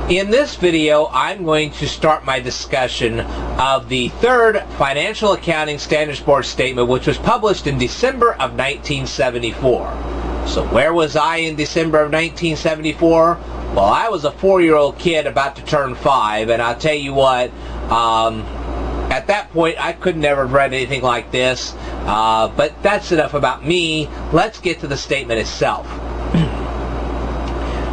In this video, I'm going to start my discussion of the third Financial Accounting Standards Board statement, which was published in December of 1974. So where was I in December of 1974? Well, I was a 4-year-old kid about to turn 5, and I'll tell you what, at that point I could never have read anything like this, but that's enough about me. Let's get to the statement itself.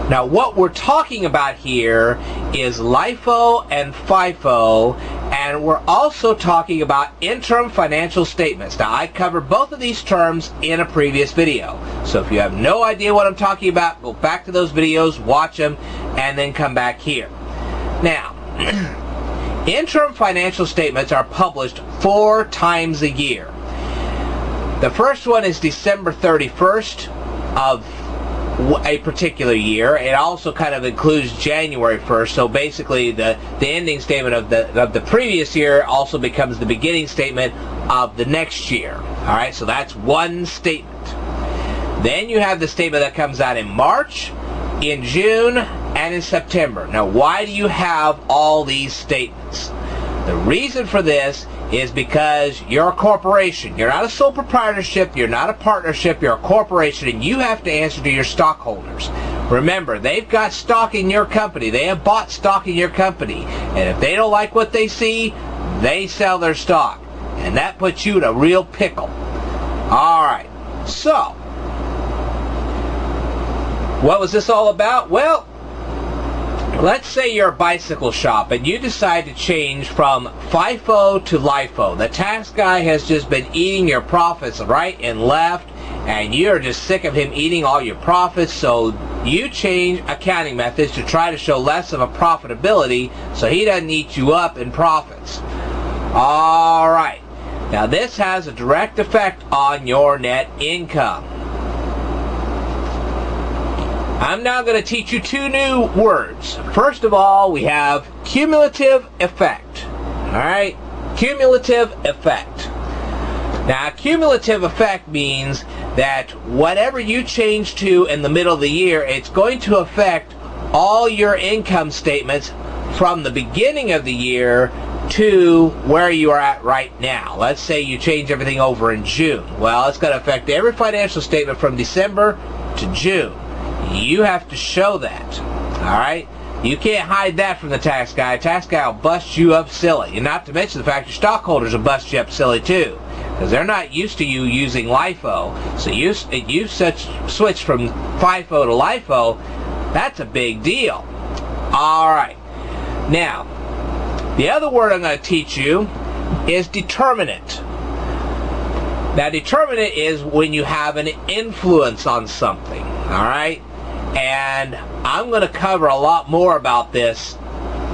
Now, what we're talking about here is LIFO and FIFO, and we're also talking about interim financial statements. Now, I covered both of these terms in a previous video. So if you have no idea what I'm talking about, go back to those videos, watch them, and then come back here. Now, interim financial statements are published 4 times a year. The first one is December 31st of a particular year. It also kind of includes January 1st, so basically the ending statement of the previous year also becomes the beginning statement of the next year. Alright, so that's one statement. Then you have the statement that comes out in March, in June, and in September. Now, why do you have all these statements? The reason for this is because you're a corporation. You're not a sole proprietorship, you're not a partnership, you're a corporation, and you have to answer to your stockholders. Remember, they've got stock in your company. They have bought stock in your company. And if they don't like what they see, they sell their stock. And that puts you in a real pickle. Alright, so what was this all about? Well, let's say you're a bicycle shop and you decide to change from FIFO to LIFO. The tax guy has just been eating your profits right and left, and you're just sick of him eating all your profits, so you change accounting methods to try to show less of a profitability so he doesn't eat you up in profits. Alright, now this has a direct effect on your net income. I'm now going to teach you 2 new words. First of all, we have cumulative effect. Alright? Cumulative effect. Now, cumulative effect means that whatever you change to in the middle of the year, it's going to affect all your income statements from the beginning of the year to where you are at right now. Let's say you change everything over in June. Well, it's going to affect every financial statement from December to June. You have to show that. Alright? You can't hide that from the tax guy. The tax guy will bust you up silly. And not to mention the fact your stockholders will bust you up silly too, because they're not used to you using LIFO. So you switch from FIFO to LIFO. That's a big deal. Alright. Now, the other word I'm going to teach you is determinant. Now, determinant is when you have an influence on something. Alright? And I'm going to cover a lot more about this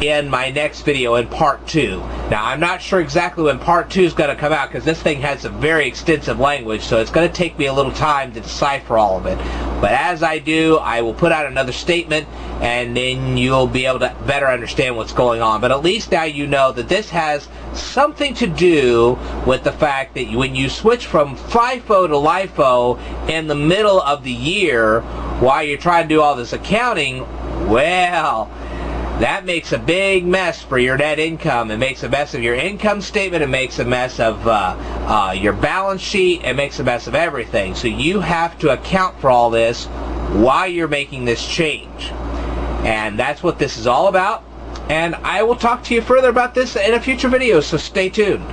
in my next video, in part 2. Now, I'm not sure exactly when part 2 is going to come out, because this thing has some very extensive language, so it's going to take me a little time to decipher all of it. But as I do, I will put out another statement, and then you'll be able to better understand what's going on. But at least now you know that this has something to do with the fact that when you switch from FIFO to LIFO in the middle of the year, while you're trying to do all this accounting, well, that makes a big mess for your net income. It makes a mess of your income statement. It makes a mess of your balance sheet. It makes a mess of everything. So you have to account for all this while you're making this change. And that's what this is all about. And I will talk to you further about this in a future video, so stay tuned.